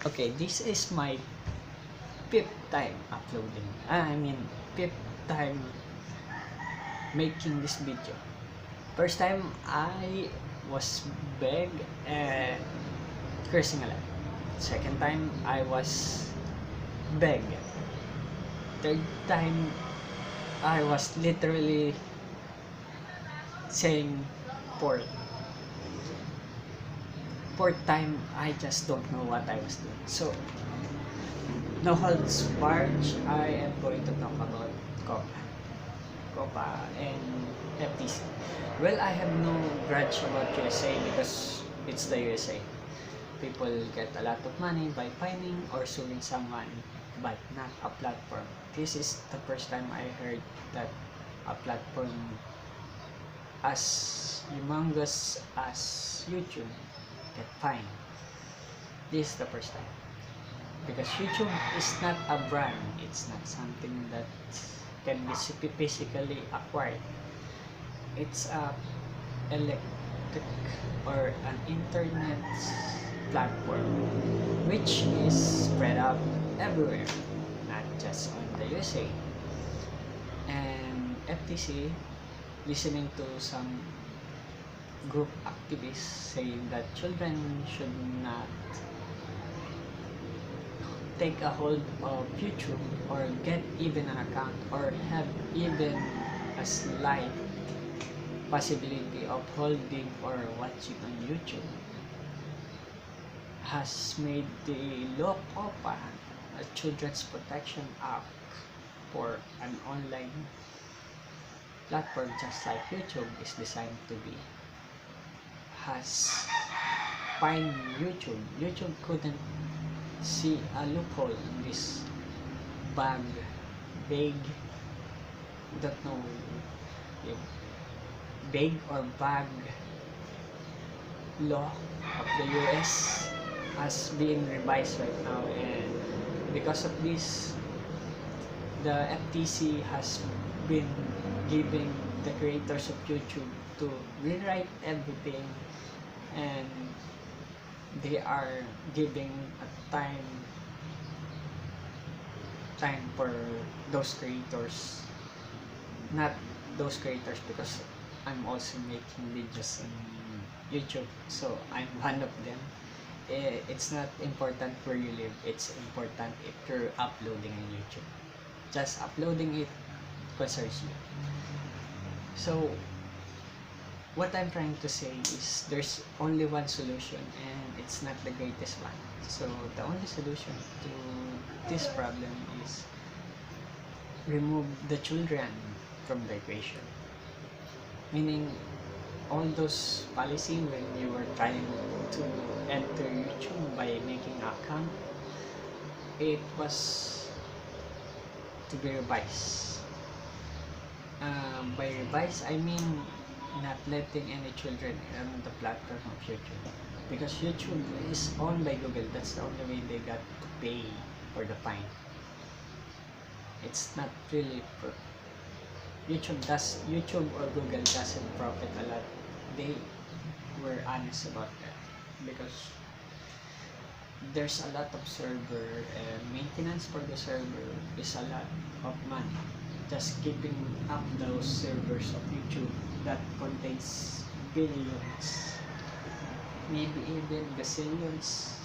Okay, this is my fifth time uploading. I mean, fifth time making this video. First time I was beg and cursing a lot. Second time I was beg. Third time I was literally saying pork. Fourth time I just don't know what I was doing. So no holds barred, I am going to talk about Coppa. Coppa and FTC. Well, I have no grudge about USA because it's the USA. People get a lot of money by fining or suing someone, but not a platform. This is the first time I heard that a platform as humongous as YouTube get fined. This is the first time. Because YouTube is not a brand, it's not something that can be physically acquired. It's a electric or an internet platform which is spread out everywhere, not just on the USA. And FTC, listening to some group activists saying that children should not take a hold of YouTube or get even an account or have even a slight possibility of holding or watching on YouTube has made the law Coppa, a Children's Protection Act for an online platform just like YouTube is designed to be, has fined YouTube. YouTube couldn't see a loophole in this vague, don't know if vague or vague law of the US as being revised right now, and because of this the FTC has been giving the creators of YouTube to rewrite everything, and they are giving a time for those creators, not those creators, because I'm also making videos on YouTube, so I'm one of them. It's not important where you live, it's important if you're uploading on YouTube. Just uploading it concerns you. So what I'm trying to say is there's only one solution, and it's not the greatest one. So the only solution to this problem is remove the children from the equation. Meaning, all those policy when you were trying to enter YouTube by making an account, it was to be revised. By revised, I mean not letting any children on the platform of YouTube, because YouTube is owned by Google. That's the only way they got to pay for the fine. It's not really YouTube or Google doesn't profit a lot. They were honest about that, because there's a lot of server and maintenance for the server is a lot of money. Just keeping up those servers of YouTube that contains billions, maybe even gazillions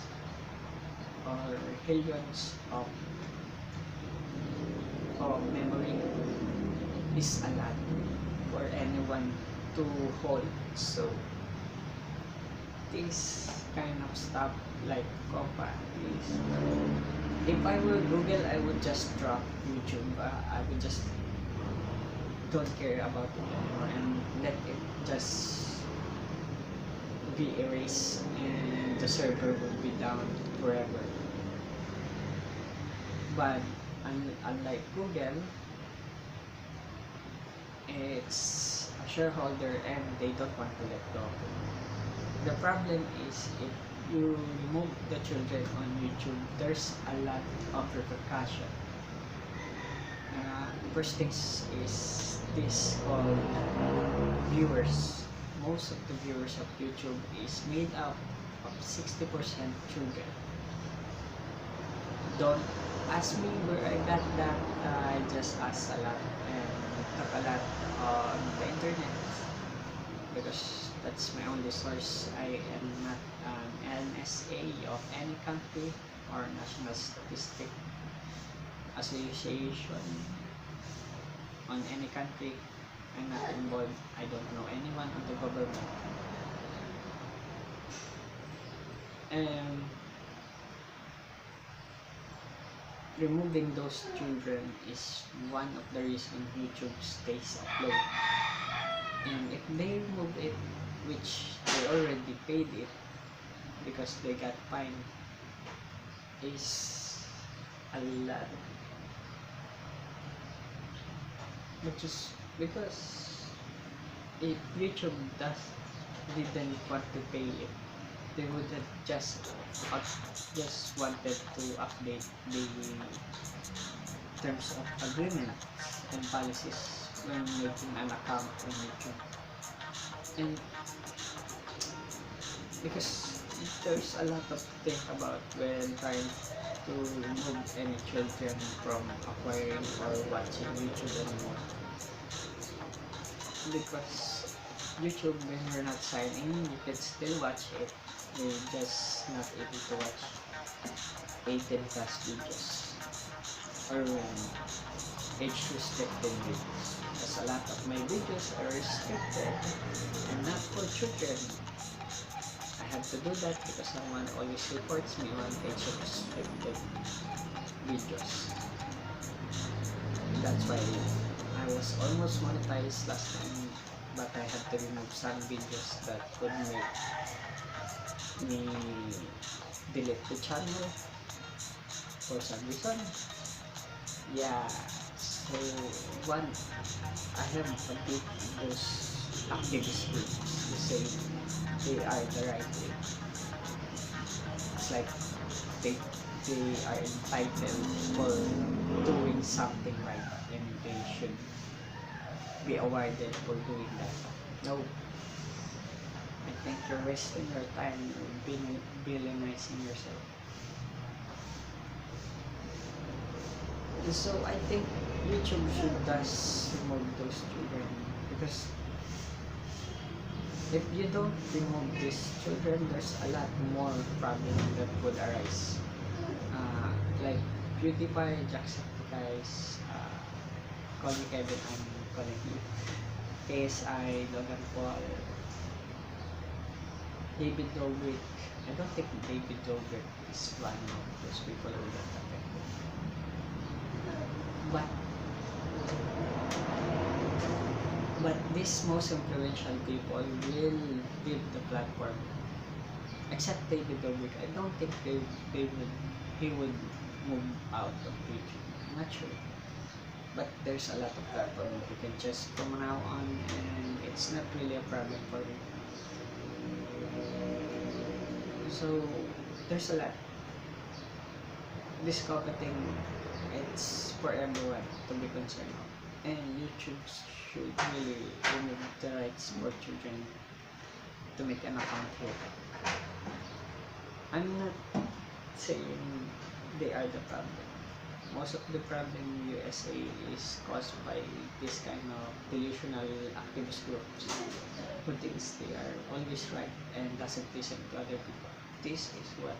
or billions of memory is a lot for anyone to hold. So this kind of stuff like Coppa is, if I were Google, I would just drop YouTube. I would just don't care about it anymore and let it just be erased, and the server will be down forever. But unlike Google, it's a shareholder and they don't want to let go of it. The problem is if you remove the children on YouTube, there's a lot of repercussion. First things is this called viewers. Most of the viewers of YouTube is made up of 60% children. don't ask me where I got that. I just asked a lot and took a lot on the internet because that's my only source. I am not an NSA of any country or National Statistic Association on any country. I'm not involved. I don't know anyone on the government. And removing those children is one of the reasons YouTube stays upload. And if they remove it, which they already paid it because they got fined, is a lot. Which is because if YouTube didn't want to pay it, they would have just wanted to update the terms of agreement and policies when making an account on YouTube. And because there's a lot of things about when trying to remove any children from acquiring or watching YouTube anymore. Because YouTube, when you're not signed in, you can still watch it. You're just not able to watch 18 plus videos or age restricted videos. Because a lot of my videos are restricted and not for children. I have to do that because someone always reports me on age restricted videos. That's why I was almost monetized last time, but I had to remove some videos that could make me delete the channel for some reason. Yeah, so one, I have a bit those activist groups who say they are the right way. It's like they are entitled for doing something right and they should be awarded for doing that. No, I think you're wasting your time villainizing yourself. So I think YouTube should thus remove those children because if you don't remove these children, there's a lot more problems that would arise. Like PewDiePie, Jacksepticeye's, calling Kevin, I'm calling you. KSI, Logan Paul, David Dobrik. I don't think David Dobrik is one of those people who got affected. But these most influential people will leave the platform. Except David Dobrik, I don't think he would move out of YouTube. I'm not sure. But there's a lot of platform you can just from now on, and it's not really a problem for me. So there's a lot. This Coppa thing, it's for everyone to be concerned of. And YouTube should really remove the rights for children to make an account here. I'm not saying they are the problem. Most of the problem in USA is caused by this kind of delusional activist groups who thinks they are always right and doesn't listen to other people. This is what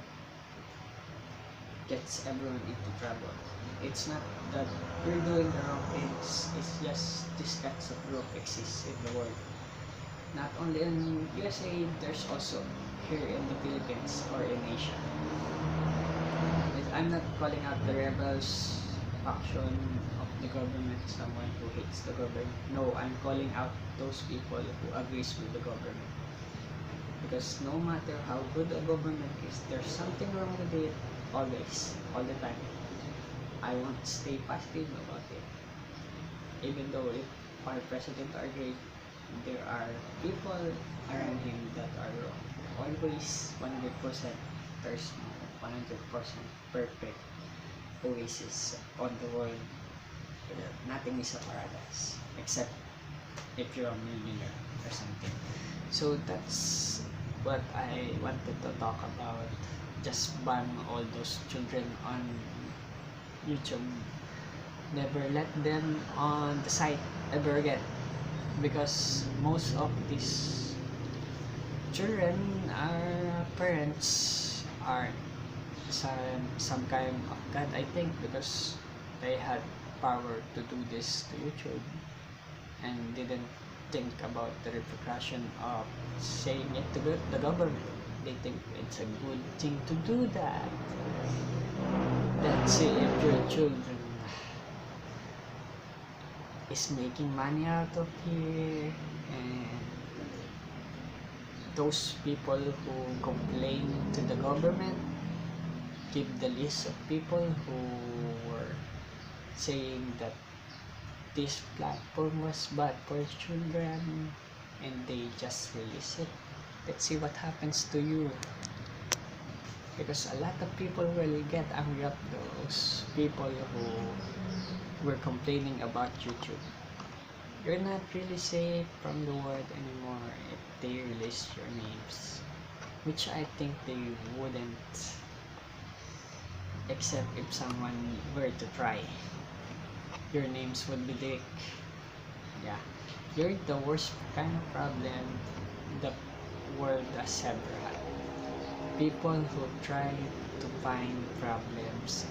gets everyone into trouble. It's not that you're doing the wrong things, it's just these kinds of group exists in the world. Not only in USA, there's also here in the Philippines or in Asia. I'm not calling out the rebels faction of the government, someone who hates the government. No, I'm calling out those people who agrees with the government. Because no matter how good a government is, there's something wrong with it always, all the time. I want to stay positive about it. Even though if our president are great, there are people around him that are wrong. Always 100%, there's no 100% perfect oasis on the world. Nothing is a paradise except if you're a millionaire or something. So that's what I wanted to talk about. Just ban all those children on YouTube never let them on the site ever again, because most of these children, our parents are some kind of God, I think, because they had power to do this to YouTube and didn't think about the repercussion of saying it to the government. They think it's a good thing to do that. Let's see if your children is making money out of here, and those people who complain to the government, give the list of people who were saying that this platform was bad for children and they just release it. Let's see what happens to you, because a lot of people will get angry at those people who were complaining about YouTube. You're not really safe from the world anymore if they release your names, which I think they wouldn't, except if someone were to try. Your names would be leaked. Yeah, you're the worst kind of problem the world has ever had. People who try to find problems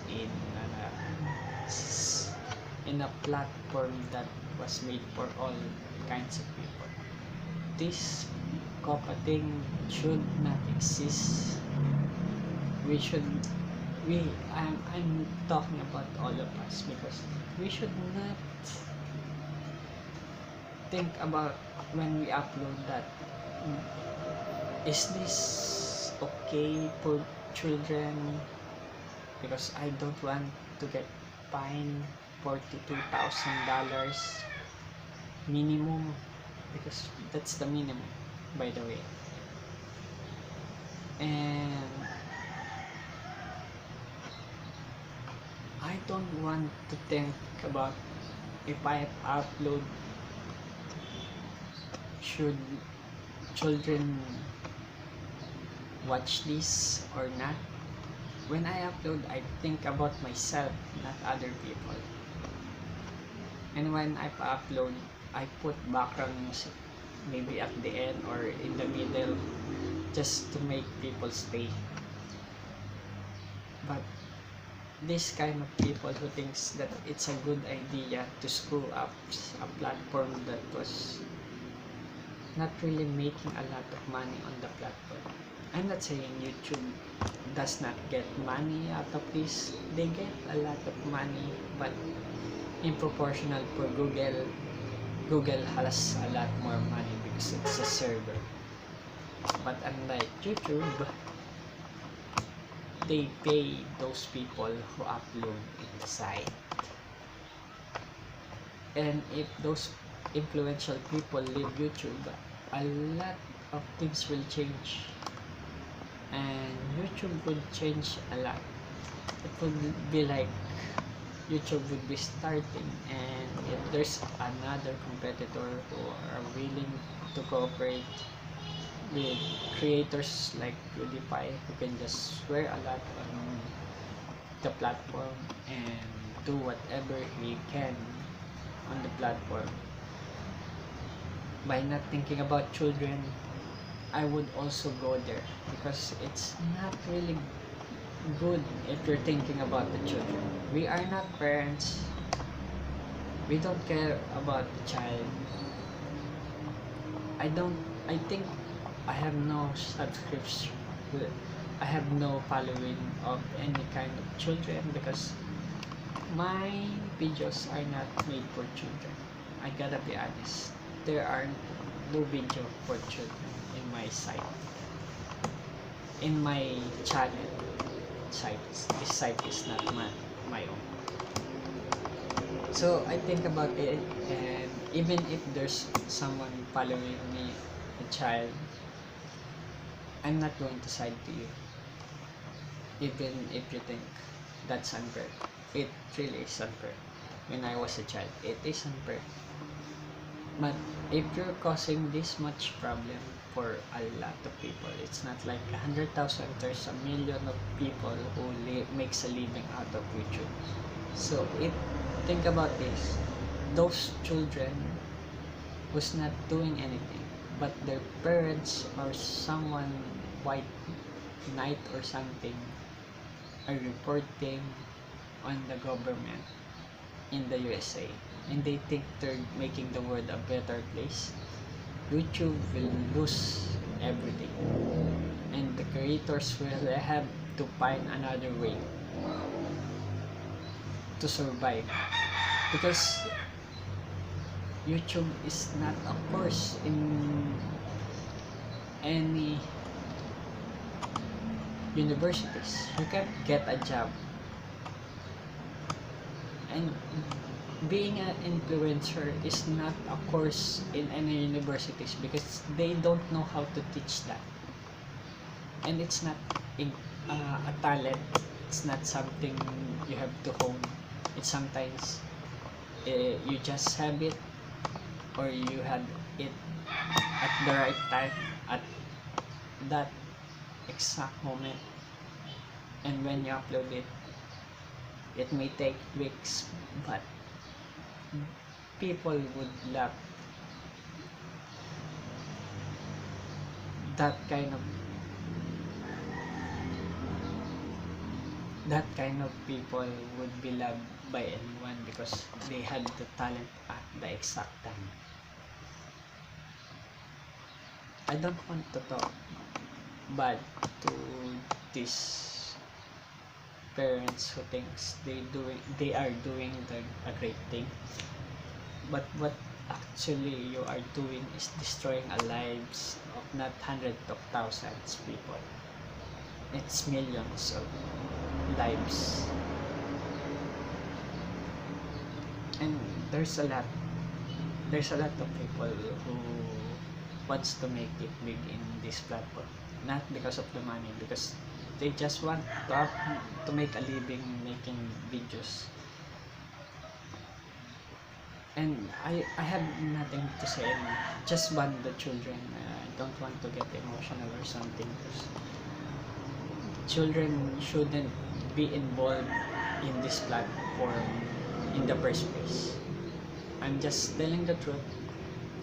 in a platform that was made for all kinds of people. This Coppa thing should not exist. We should I'm talking about all of us, because we should not think about when we upload that, is this okay for children, because I don't want to get fined $42,000 minimum, because that's the minimum, by the way. And I don't want to think about if I upload, should children watch this or not. When I upload, I think about myself, not other people. And when I upload, I put background music, maybe at the end or in the middle, just to make people stay. But this kind of people who thinks that it's a good idea to screw up a platform that was not really making a lot of money on the platform. I'm not saying YouTube does not get money out of this. They get a lot of money, but in proportional for Google has a lot more money because it's a server. But unlike YouTube, they pay those people who upload in the site. And if those influential people leave YouTube, a lot of things will change, and YouTube would change a lot. It would be like YouTube would be starting, and if there's another competitor who are willing to cooperate with creators like PewDiePie, who can just swear a lot on the platform and do whatever he can on the platform, by not thinking about children, I would also go there, because it's not really good if you're thinking about the children. We are not parents. We don't care about the child. I think I have no subscription. I have no following of any kind of children, because my videos are not made for children. I gotta be honest. There are no video for children in my site. In my channel site. This site is not my own. So I think about it, and even if there's someone following me, a child, I'm not going to side to you. Even if you think that's unfair. It really is unfair. When I was a child, it is unfair. But if you're causing this much problem for a lot of people, it's not like 100,000, there's a million of people who makes a living out of YouTube. So if think about this, those children who's not doing anything, but their parents or someone white knight or something are reporting on the government in the USA, and they think they're making the world a better place, YouTube will lose everything, and the creators will have to find another way to survive, because YouTube is not a course in any universities. You can't get a job, and being an influencer is not a course in any universities because they don't know how to teach that, and it's not in, a talent. It's not something you have to hone. It's sometimes you just have it, or you had it at the right time, at that exact moment, and when you upload it, it may take weeks, but people would love that kind of people would be loved by anyone because they had the talent at the exact time. I don't want to talk bad to these parents who thinks they are doing a great thing, but what actually you are doing is destroying a lives of not hundreds of thousands people. It's millions of lives, and there's a lot of people who wants to make it big in this platform, not because of the money, because they just want to make a living making videos. And I have nothing to say anymore. Just ban the children. I don't want to get emotional or something, because children shouldn't be involved in this platform in the first place. I'm just telling the truth.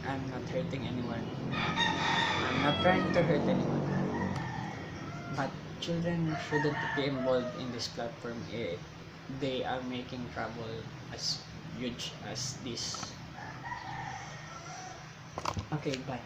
I'm not hurting anyone. I'm not trying to hurt anyone. But children shouldn't be involved in this platform if they are making trouble as huge as this. Okay, bye.